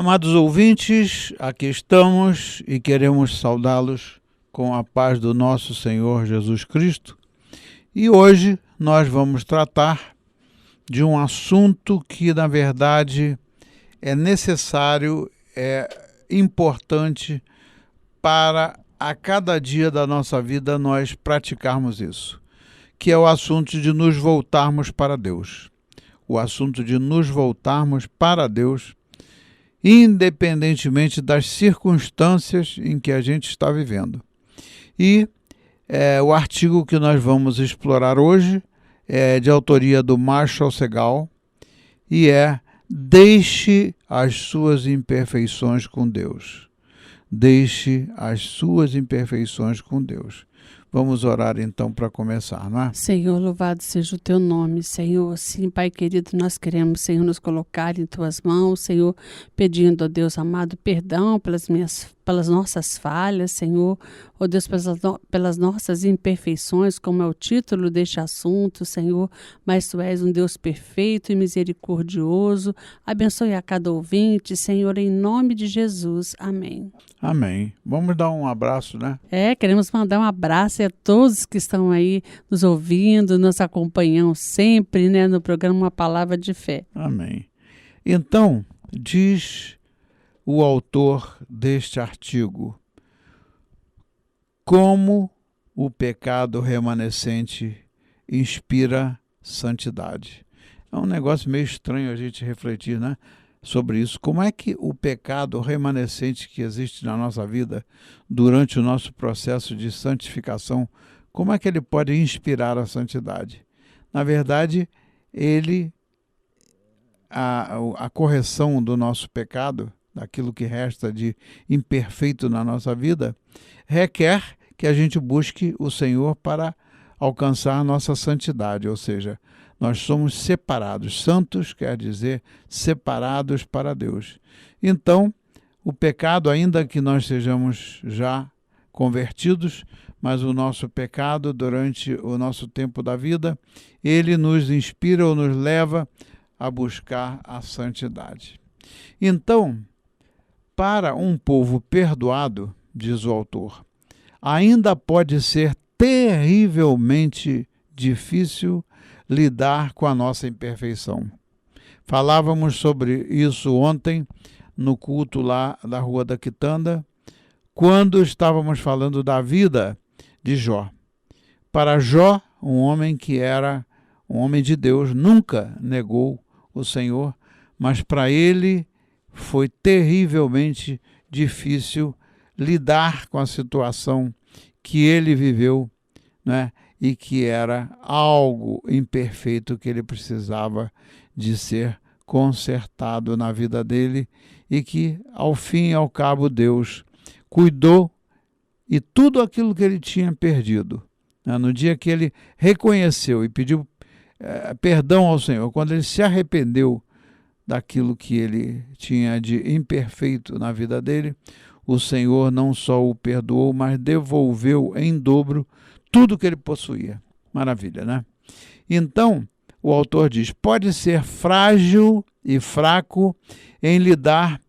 Amados ouvintes, aqui estamos e queremos saudá-los com a paz do nosso Senhor Jesus Cristo. E hoje nós vamos tratar de um assunto que, na verdade, é necessário, é importante para a cada dia da nossa vida nós praticarmos isso, que é o assunto de nos voltarmos para Deus. O assunto de nos voltarmos para Deus, independentemente das circunstâncias em que a gente está vivendo. E o artigo que nós vamos explorar hoje é de autoria do Marshall Segal e é Deixe as suas imperfeições com Deus. Deixe as suas imperfeições com Deus. Vamos orar então para começar, não é? Senhor, louvado seja o teu nome, Senhor. Sim, Pai querido, nós queremos, Senhor, nos colocar em tuas mãos, Senhor, pedindo a Deus amado perdão pelas nossas falhas, Senhor, ó Deus, pelas nossas imperfeições, como é o título deste assunto, Senhor, mas Tu és um Deus perfeito e misericordioso. Abençoe a cada ouvinte, Senhor, em nome de Jesus. Amém. Amém. Vamos dar um abraço, né? Queremos mandar um abraço a todos que estão aí nos ouvindo, nos acompanhando sempre, né, no programa Uma Palavra de Fé. Amém. Então, diz o autor deste artigo, como o pecado remanescente inspira santidade. É um negócio meio estranho a gente refletir, né, sobre isso. Como é que o pecado remanescente que existe na nossa vida durante o nosso processo de santificação, como é que ele pode inspirar a santidade? Na verdade, a correção do nosso pecado, daquilo que resta de imperfeito na nossa vida, requer que a gente busque o Senhor para alcançar a nossa santidade, ou seja, nós somos separados. Santos quer dizer separados para Deus. Então, o pecado, ainda que nós sejamos já convertidos, mas o nosso pecado durante o nosso tempo da vida, ele nos inspira ou nos leva a buscar a santidade. Então, para um povo perdoado, diz o autor, ainda pode ser terrivelmente difícil lidar com a nossa imperfeição. Falávamos sobre isso ontem no culto lá da Rua da Quitanda, quando estávamos falando da vida de Jó. Para Jó, um homem que era um homem de Deus, nunca negou o Senhor, mas para ele foi terrivelmente difícil lidar com a situação que ele viveu, né? E que era algo imperfeito que ele precisava de ser consertado na vida dele e que, ao fim e ao cabo, Deus cuidou e tudo aquilo que ele tinha perdido, né? No dia que ele reconheceu e pediu perdão ao Senhor, quando ele se arrependeu daquilo que ele tinha de imperfeito na vida dele, o Senhor não só o perdoou, mas devolveu em dobro tudo que ele possuía. Maravilha, né? Então, o autor diz, pode ser frágil e fraco em lidar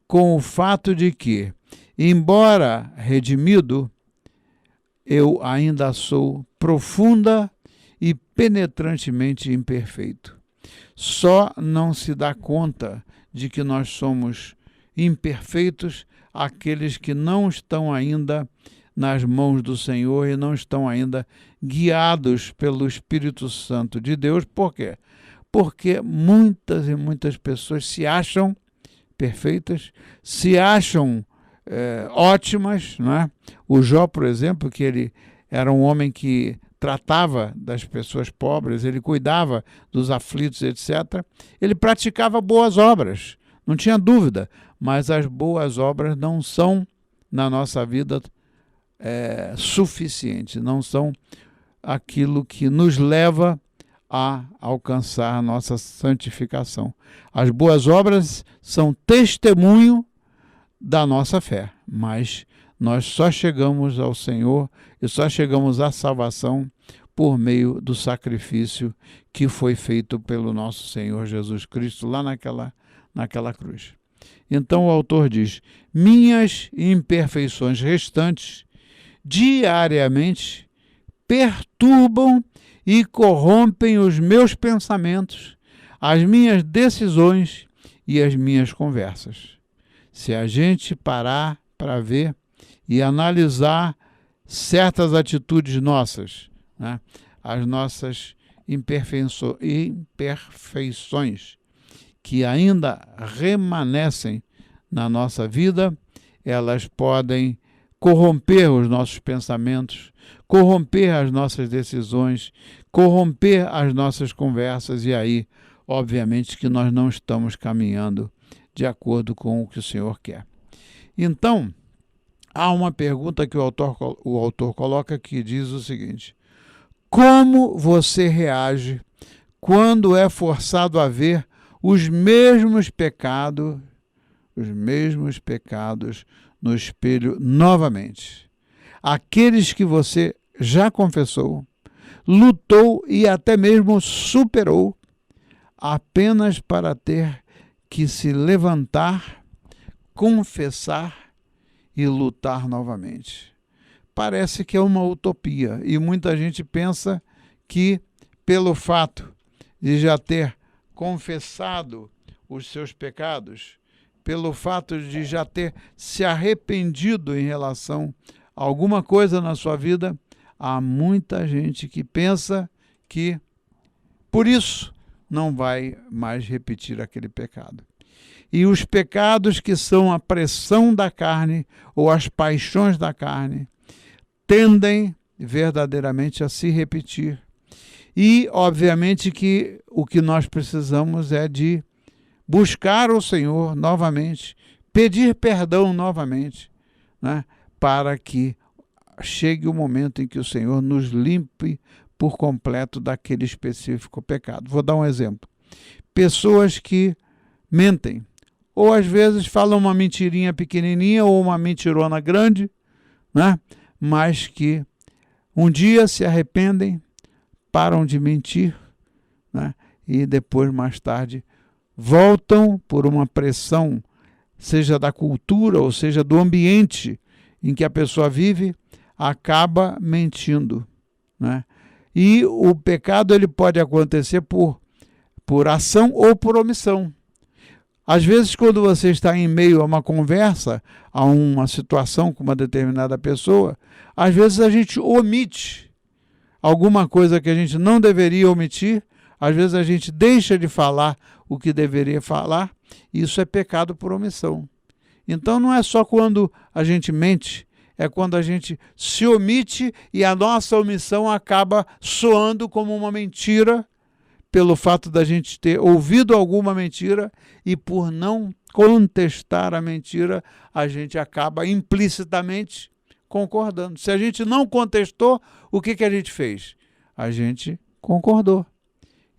com o fato de que, embora redimido, eu ainda sou profunda e penetrantemente imperfeito. Só não se dá conta de que nós somos imperfeitos aqueles que não estão ainda nas mãos do Senhor e não estão ainda guiados pelo Espírito Santo de Deus. Por quê? Porque muitas e muitas pessoas se acham perfeitas, se acham ótimas, não é? O Jó, por exemplo, que ele era um homem que tratava das pessoas pobres, ele cuidava dos aflitos, etc. Ele praticava boas obras, não tinha dúvida, mas as boas obras não são, na nossa vida, suficientes, não são aquilo que nos leva a alcançar a nossa santificação. As boas obras são testemunho da nossa fé, mas nós só chegamos ao Senhor e só chegamos à salvação por meio do sacrifício que foi feito pelo nosso Senhor Jesus Cristo lá naquela cruz. Então o autor diz: minhas imperfeições restantes diariamente perturbam e corrompem os meus pensamentos, as minhas decisões e as minhas conversas. Se a gente parar para ver e analisar certas atitudes nossas, né, as nossas imperfeições que ainda remanescem na nossa vida, elas podem corromper os nossos pensamentos, corromper as nossas decisões, corromper as nossas conversas, e aí, obviamente, que nós não estamos caminhando de acordo com o que o Senhor quer. Então, há uma pergunta que o autor coloca que diz o seguinte: como você reage quando é forçado a ver os mesmos pecados no espelho novamente? Aqueles que você já confessou, lutou e até mesmo superou, apenas para ter que se levantar, confessar e lutar novamente. Parece que é uma utopia, e muita gente pensa que, pelo fato de já ter confessado os seus pecados, pelo fato de já ter se arrependido em relação a alguma coisa na sua vida, há muita gente que pensa que, por isso, não vai mais repetir aquele pecado. E os pecados que são a pressão da carne ou as paixões da carne tendem verdadeiramente a se repetir. E, obviamente, que o que nós precisamos é de buscar o Senhor novamente, pedir perdão novamente, né, para que chegue o momento em que o Senhor nos limpe por completo daquele específico pecado. Vou dar um exemplo. Pessoas que mentem, ou às vezes falam uma mentirinha pequenininha ou uma mentirona grande, né? Mas que um dia se arrependem, param de mentir, né? E depois, mais tarde, voltam por uma pressão, seja da cultura ou seja do ambiente em que a pessoa vive, acaba mentindo, né? E o pecado ele pode acontecer por ação ou por omissão. Às vezes, quando você está em meio a uma conversa, a uma situação com uma determinada pessoa, às vezes a gente omite alguma coisa que a gente não deveria omitir, às vezes a gente deixa de falar o que deveria falar, e isso é pecado por omissão. Então não é só quando a gente mente, é quando a gente se omite e a nossa omissão acaba soando como uma mentira, pelo fato da gente ter ouvido alguma mentira, e por não contestar a mentira, a gente acaba implicitamente concordando. Se a gente não contestou, o que a gente fez? A gente concordou.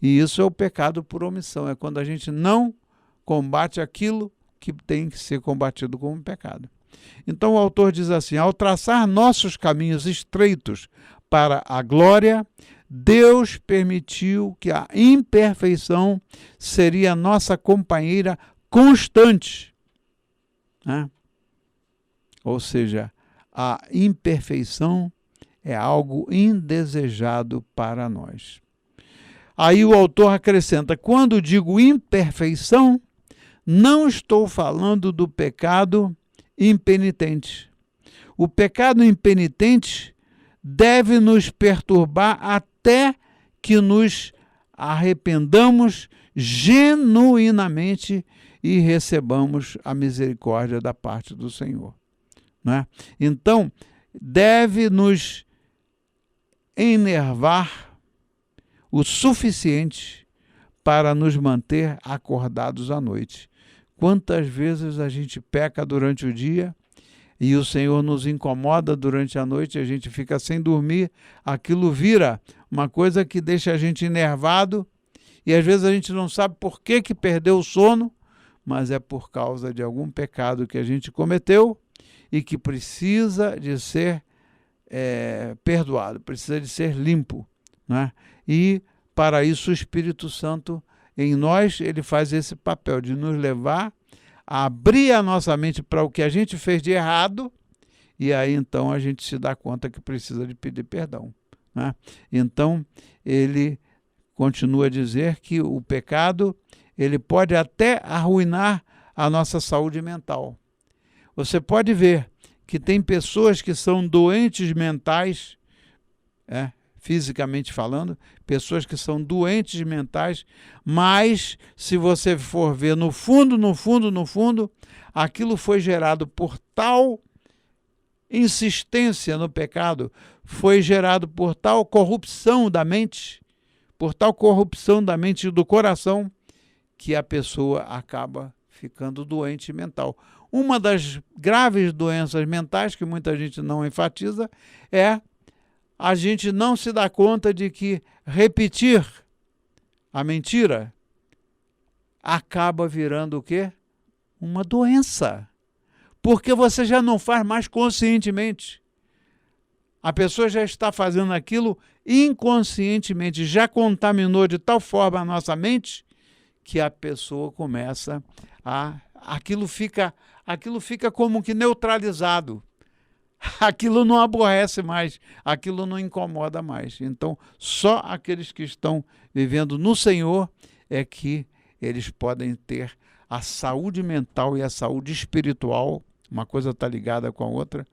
E isso é o pecado por omissão, é quando a gente não combate aquilo que tem que ser combatido como pecado. Então o autor diz assim: ao traçar nossos caminhos estreitos para a glória, Deus permitiu que a imperfeição seria nossa companheira constante, né? Ou seja, a imperfeição é algo indesejado para nós. Aí o autor acrescenta: quando digo imperfeição, não estou falando do pecado impenitente. O pecado impenitente deve nos perturbar até que nos arrependamos genuinamente e recebamos a misericórdia da parte do Senhor, né? Então, deve nos enervar o suficiente para nos manter acordados à noite. Quantas vezes a gente peca durante o dia e o Senhor nos incomoda durante a noite, a gente fica sem dormir, aquilo vira uma coisa que deixa a gente enervado, e às vezes a gente não sabe por que perdeu o sono, mas é por causa de algum pecado que a gente cometeu e que precisa de ser perdoado, precisa de ser limpo, né? E para isso o Espírito Santo em nós, ele faz esse papel de nos levar abrir a nossa mente para o que a gente fez de errado, e aí então a gente se dá conta que precisa de pedir perdão, né? Então, ele continua a dizer que o pecado, ele pode até arruinar a nossa saúde mental. Você pode ver que tem pessoas que são doentes mentais, fisicamente falando, pessoas que são doentes mentais, mas se você for ver no fundo, aquilo foi gerado por tal insistência no pecado, foi gerado por tal corrupção da mente, e do coração, que a pessoa acaba ficando doente mental. Uma das graves doenças mentais, que muita gente não enfatiza, é a gente não se dá conta de que repetir a mentira acaba virando o quê? Uma doença. Porque você já não faz mais conscientemente. A pessoa já está fazendo aquilo inconscientemente, já contaminou de tal forma a nossa mente que a pessoa começa a... Aquilo fica como que neutralizado. Aquilo não aborrece mais, aquilo não incomoda mais. Então, só aqueles que estão vivendo no Senhor é que eles podem ter a saúde mental e a saúde espiritual. Uma coisa está ligada com a outra.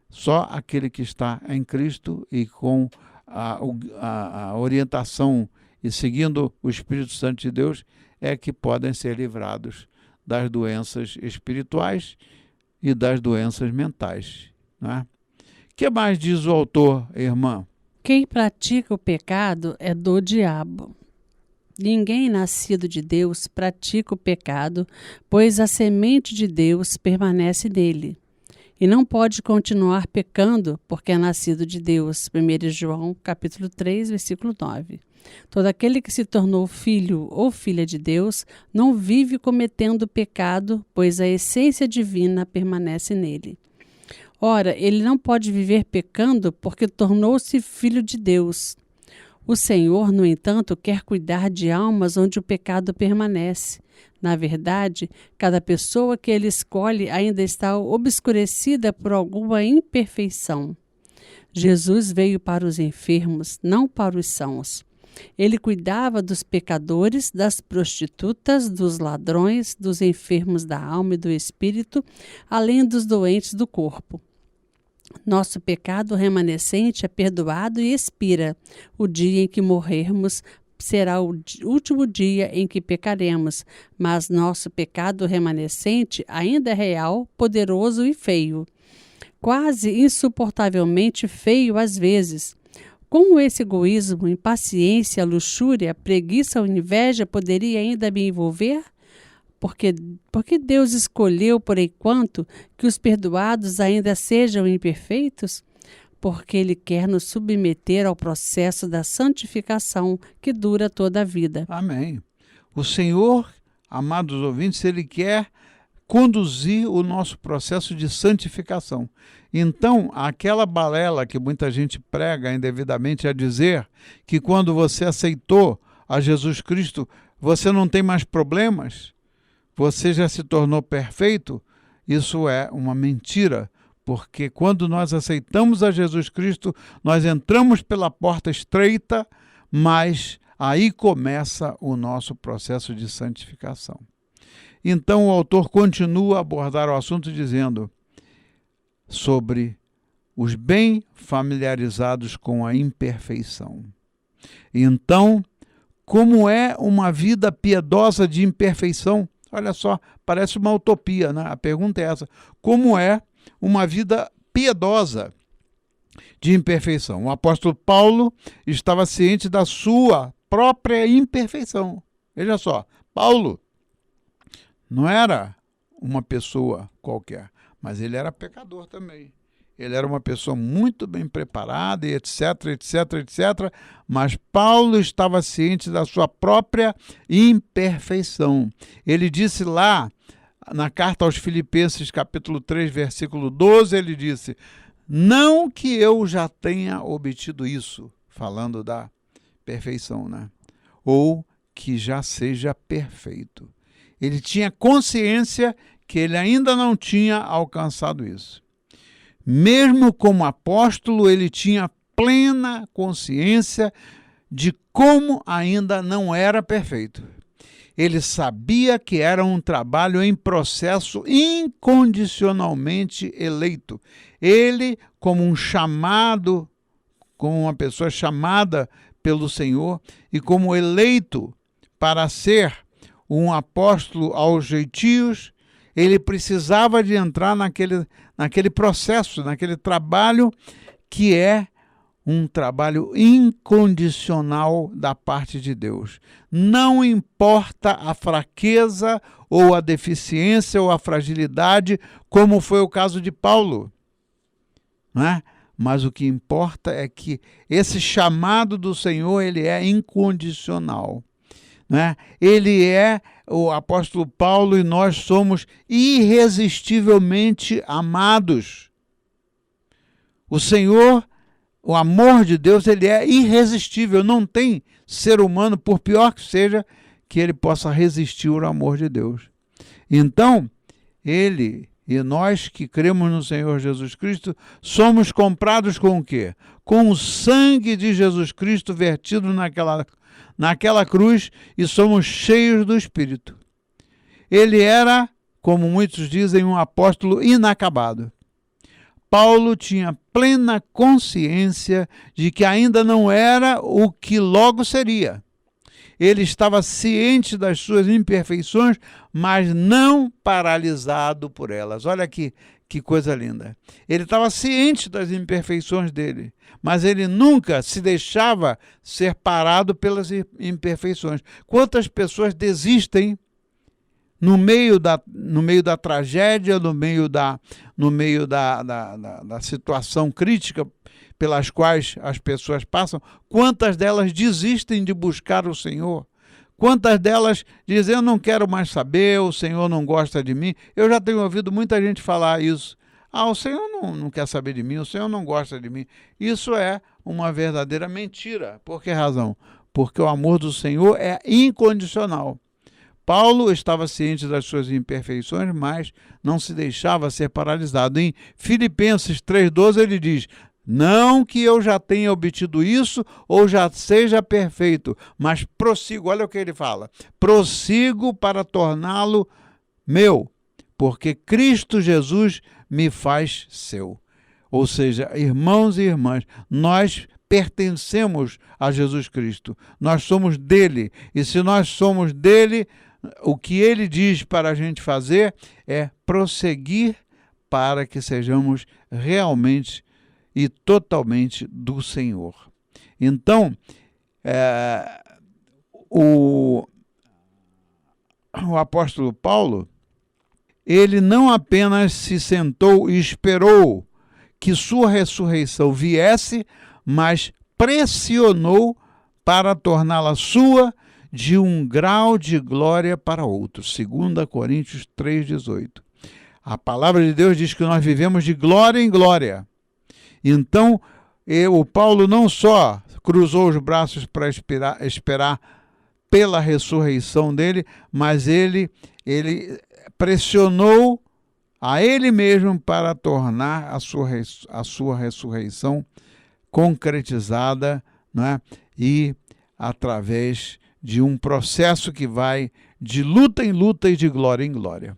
Só aquele que está em Cristo e com a orientação e seguindo o Espírito Santo de Deus é que podem ser livrados das doenças espirituais e das doenças mentais. O que mais diz o autor, irmã? Quem pratica o pecado é do diabo. Ninguém nascido de Deus pratica o pecado, pois a semente de Deus permanece nele. E não pode continuar pecando, porque é nascido de Deus. 1 João, capítulo 3, versículo 9. Todo aquele que se tornou filho ou filha de Deus não vive cometendo pecado, pois a essência divina permanece nele. Ora, ele não pode viver pecando porque tornou-se filho de Deus. O Senhor, no entanto, quer cuidar de almas onde o pecado permanece. Na verdade, cada pessoa que ele escolhe ainda está obscurecida por alguma imperfeição. Jesus veio para os enfermos, não para os sãos. Ele cuidava dos pecadores, das prostitutas, dos ladrões, dos enfermos da alma e do espírito, além dos doentes do corpo. Nosso pecado remanescente é perdoado e expira. O dia em que morrermos será o último dia em que pecaremos, mas nosso pecado remanescente ainda é real, poderoso e feio. Quase insuportavelmente feio às vezes. Como esse egoísmo, impaciência, luxúria, preguiça ou inveja poderia ainda me envolver? Porque Deus escolheu, por enquanto, que os perdoados ainda sejam imperfeitos? Porque Ele quer nos submeter ao processo da santificação que dura toda a vida. Amém. O Senhor, amados ouvintes, Ele quer conduzir o nosso processo de santificação. Então, aquela balela que muita gente prega indevidamente a dizer que quando você aceitou a Jesus Cristo, você não tem mais problemas, você já se tornou perfeito, isso é uma mentira, porque quando nós aceitamos a Jesus Cristo, nós entramos pela porta estreita, mas aí começa o nosso processo de santificação. Então o autor continua a abordar o assunto dizendo sobre os bem familiarizados com a imperfeição. Então, como é uma vida piedosa de imperfeição? Olha só, parece uma utopia, né? A pergunta é essa: como é uma vida piedosa de imperfeição? O apóstolo Paulo estava ciente da sua própria imperfeição. Veja só, Paulo não era uma pessoa qualquer, mas ele era pecador também. Ele era uma pessoa muito bem preparada, e etc, mas Paulo estava ciente da sua própria imperfeição. Ele disse lá, na carta aos Filipenses, capítulo 3, versículo 12, ele disse: não que eu já tenha obtido isso, falando da perfeição, né? Ou que já seja perfeito. Ele tinha consciência que ele ainda não tinha alcançado isso. Mesmo como apóstolo, ele tinha plena consciência de como ainda não era perfeito. Ele sabia que era um trabalho em processo incondicionalmente eleito. Ele, como um chamado, como uma pessoa chamada pelo Senhor e como eleito para ser um apóstolo aos jeitios, ele precisava de entrar naquele processo, naquele trabalho que é um trabalho incondicional da parte de Deus. Não importa a fraqueza ou a deficiência ou a fragilidade, como foi o caso de Paulo, não é? Mas o que importa é que esse chamado do Senhor, ele é incondicional, né? Ele é o apóstolo Paulo e nós somos irresistivelmente amados. O Senhor, o amor de Deus, ele é irresistível. Não tem ser humano, por pior que seja, que ele possa resistir ao amor de Deus. Então, ele e nós que cremos no Senhor Jesus Cristo, somos comprados com o quê? Com o sangue de Jesus Cristo vertido naquela cruz, e somos cheios do Espírito. Ele era, como muitos dizem, um apóstolo inacabado. Paulo tinha plena consciência de que ainda não era o que logo seria. Ele estava ciente das suas imperfeições, mas não paralisado por elas. Olha aqui que coisa linda. Ele estava ciente das imperfeições dele, mas ele nunca se deixava ser parado pelas imperfeições. Quantas pessoas desistem no meio da tragédia, no meio da situação crítica pelas quais as pessoas passam? Quantas delas desistem de buscar o Senhor? Quantas delas dizem, eu não quero mais saber, o Senhor não gosta de mim? Eu já tenho ouvido muita gente falar isso. O Senhor não quer saber de mim, o Senhor não gosta de mim. Isso é uma verdadeira mentira. Por que razão? Porque o amor do Senhor é incondicional. Paulo estava ciente das suas imperfeições, mas não se deixava ser paralisado. Em Filipenses 3,12 ele diz, não que eu já tenha obtido isso ou já seja perfeito, mas prossigo, olha o que ele fala, prossigo para torná-lo meu, porque Cristo Jesus me faz seu. Ou seja, irmãos e irmãs, nós pertencemos a Jesus Cristo, nós somos dele, e se nós somos dele, o que ele diz para a gente fazer é prosseguir para que sejamos realmente e totalmente do Senhor. Então, o apóstolo Paulo, ele não apenas se sentou e esperou que sua ressurreição viesse, mas pressionou para torná-la sua de um grau de glória para outro. 2 Coríntios 3,18. A palavra de Deus diz que nós vivemos de glória em glória. Então, o Paulo não só cruzou os braços para esperar pela ressurreição dele, mas ele pressionou a ele mesmo para tornar a sua ressurreição concretizada, não é? E através de um processo que vai de luta em luta e de glória em glória.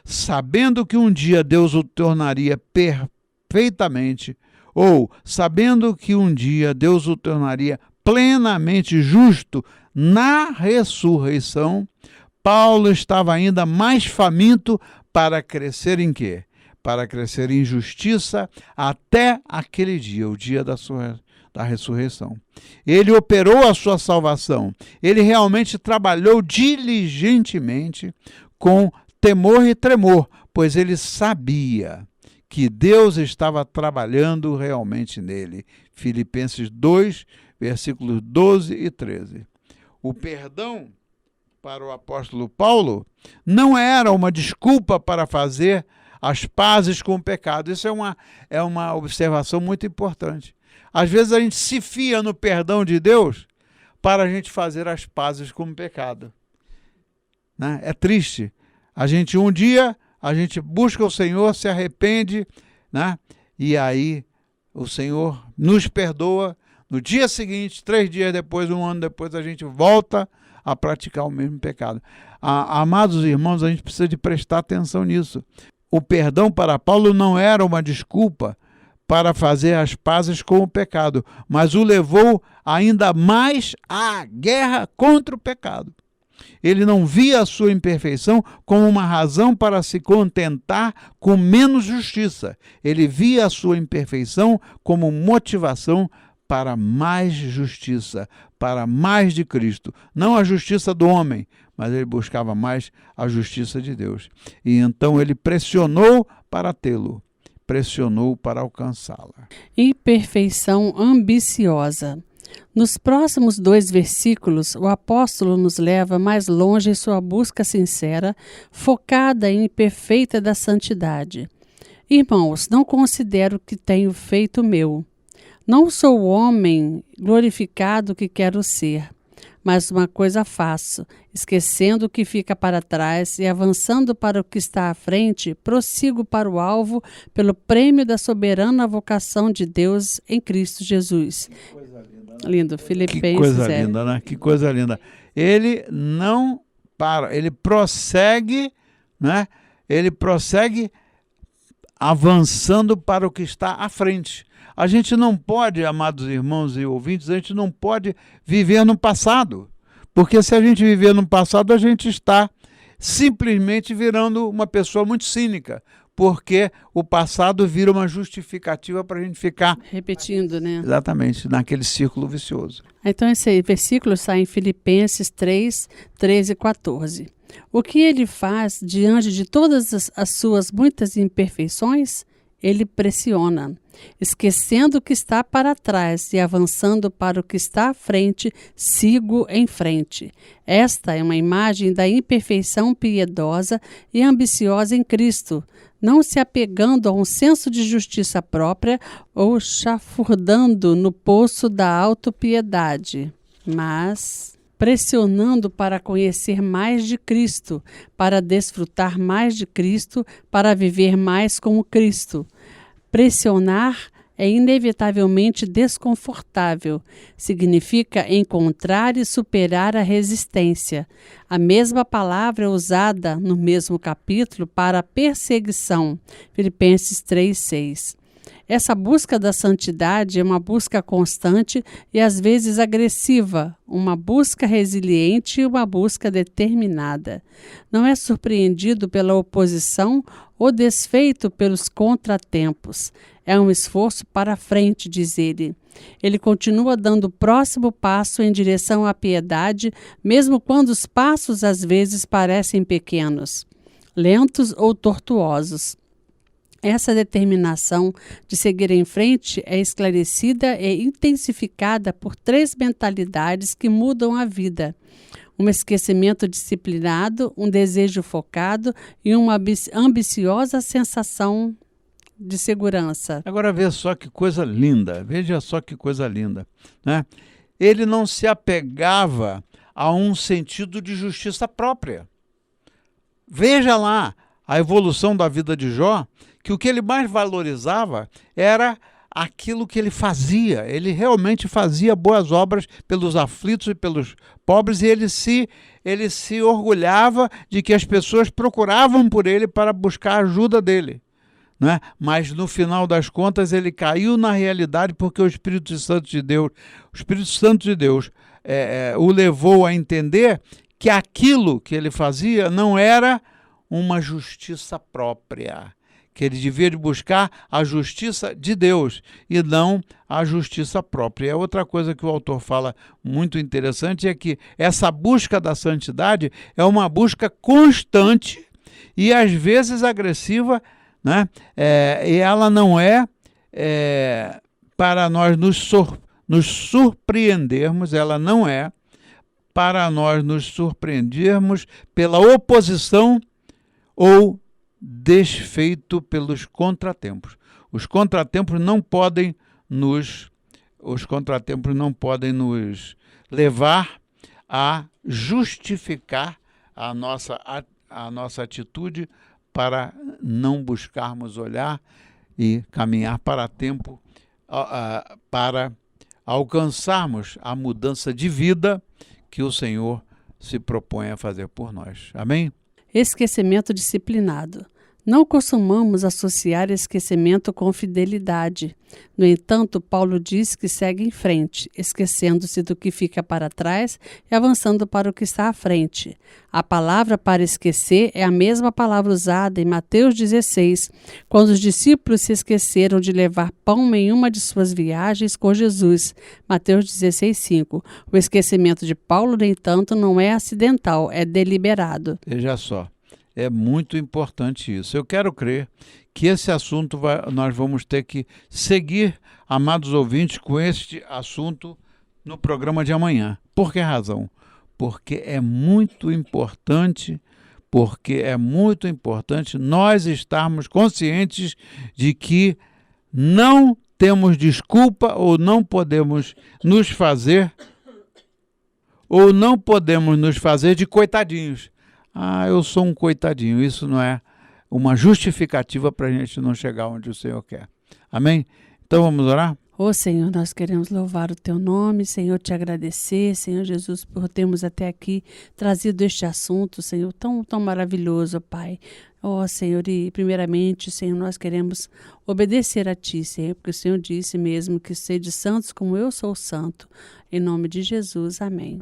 Sabendo que um dia Deus o tornaria perfeitamente, ou sabendo que um dia Deus o tornaria plenamente justo na ressurreição, Paulo estava ainda mais faminto para crescer em quê? Para crescer em justiça até aquele dia, o dia da ressurreição. Ele operou a sua salvação. Ele realmente trabalhou diligentemente com temor e tremor, pois ele sabia que Deus estava trabalhando realmente nele. Filipenses 2, versículos 12 e 13. O perdão para o apóstolo Paulo não era uma desculpa para fazer as pazes com o pecado. Isso é uma observação muito importante. Às vezes a gente se fia no perdão de Deus para a gente fazer as pazes com o pecado, né? É triste. A gente um dia a gente busca o Senhor, se arrepende, né? E aí o Senhor nos perdoa. No dia seguinte, 3 dias depois, 1 ano depois, a gente volta a praticar o mesmo pecado. Amados irmãos, a gente precisa de prestar atenção nisso. O perdão para Paulo não era uma desculpa para fazer as pazes com o pecado, mas o levou ainda mais à guerra contra o pecado. Ele não via a sua imperfeição como uma razão para se contentar com menos justiça. Ele via a sua imperfeição como motivação para mais justiça, para mais de Cristo. Não a justiça do homem, mas ele buscava mais a justiça de Deus. E então ele pressionou para tê-lo, pressionou para alcançá-la. Imperfeição ambiciosa. Nos próximos 2 versículos, o apóstolo nos leva mais longe em sua busca sincera, focada em perfeita da santidade. Irmãos, não considero que tenho feito meu. Não sou o homem glorificado que quero ser, mas uma coisa faço, esquecendo o que fica para trás e avançando para o que está à frente, prossigo para o alvo pelo prêmio da soberana vocação de Deus em Cristo Jesus. Que coisa linda, né? Lindo, Filipenses. Que coisa linda, né? Que coisa linda. Ele não para, ele prossegue, né? Ele prossegue avançando para o que está à frente. A gente não pode, amados irmãos e ouvintes, a gente não pode viver no passado. Porque se a gente viver no passado, a gente está simplesmente virando uma pessoa muito cínica. Porque o passado vira uma justificativa para a gente ficar repetindo, né? Exatamente, naquele círculo vicioso. Então esse versículo está em Filipenses 3, 13 e 14. O que ele faz diante de todas as suas muitas imperfeições? Ele pressiona, esquecendo o que está para trás e avançando para o que está à frente, sigo em frente. Esta é uma imagem da imperfeição piedosa e ambiciosa em Cristo, não se apegando a um senso de justiça própria ou chafurdando no poço da autopiedade, mas pressionando para conhecer mais de Cristo, para desfrutar mais de Cristo, para viver mais como Cristo. Pressionar é inevitavelmente desconfortável. Significa encontrar e superar a resistência. A mesma palavra é usada no mesmo capítulo para perseguição. Filipenses 3:6. Essa busca da santidade é uma busca constante e às vezes agressiva, uma busca resiliente e uma busca determinada. Não é surpreendido pela oposição ou desfeito pelos contratempos. É um esforço para frente, diz ele. Ele continua dando o próximo passo em direção à piedade, mesmo quando os passos às vezes parecem pequenos, lentos ou tortuosos. Essa determinação de seguir em frente é esclarecida e intensificada por 3 mentalidades que mudam a vida: um esquecimento disciplinado, um desejo focado e uma ambiciosa sensação de segurança. Agora veja só que coisa linda, né? Ele não se apegava a um sentido de justiça própria. Veja lá a evolução da vida de Jó, que o que ele mais valorizava era aquilo que ele fazia. Ele realmente fazia boas obras pelos aflitos e pelos pobres, e ele se orgulhava de que as pessoas procuravam por ele para buscar a ajuda dele, né? Mas no final das contas ele caiu na realidade porque o Espírito Santo de Deus o levou a entender que aquilo que ele fazia não era uma justiça própria, que ele devia buscar a justiça de Deus e não a justiça própria. Outra coisa que o autor fala muito interessante é que essa busca da santidade é uma busca constante e às vezes agressiva, né? E ela não é para nós nos surpreendermos, ela não é para nós nos surpreendermos pela oposição ou desfeito pelos contratempos. Os contratempos não podem nos levar a justificar a nossa atitude para não buscarmos olhar e caminhar para tempo, para alcançarmos a mudança de vida que o Senhor se propõe a fazer por nós. Amém? Esquecimento disciplinado. Não costumamos associar esquecimento com fidelidade. No entanto, Paulo diz que segue em frente, esquecendo-se do que fica para trás e avançando para o que está à frente. A palavra para esquecer é a mesma palavra usada em Mateus 16, quando os discípulos se esqueceram de levar pão em uma de suas viagens com Jesus. Mateus 16:5. O esquecimento de Paulo, no entanto, não é acidental, é deliberado. Veja só. É muito importante isso. Eu quero crer que esse assunto nós vamos ter que seguir, amados ouvintes, com este assunto no programa de amanhã. Por que razão? Porque é muito importante nós estarmos conscientes de que não temos desculpa ou não podemos nos fazer de coitadinhos. Eu sou um coitadinho. Isso não é uma justificativa para a gente não chegar onde o Senhor quer. Amém? Então vamos orar? Senhor, nós queremos louvar o Teu nome, Senhor, te agradecer, Senhor Jesus, por termos até aqui trazido este assunto, Senhor, tão maravilhoso, Pai. Senhor, e primeiramente, Senhor, nós queremos obedecer a Ti, Senhor, porque o Senhor disse mesmo que sede santos como eu sou santo. Em nome de Jesus, amém.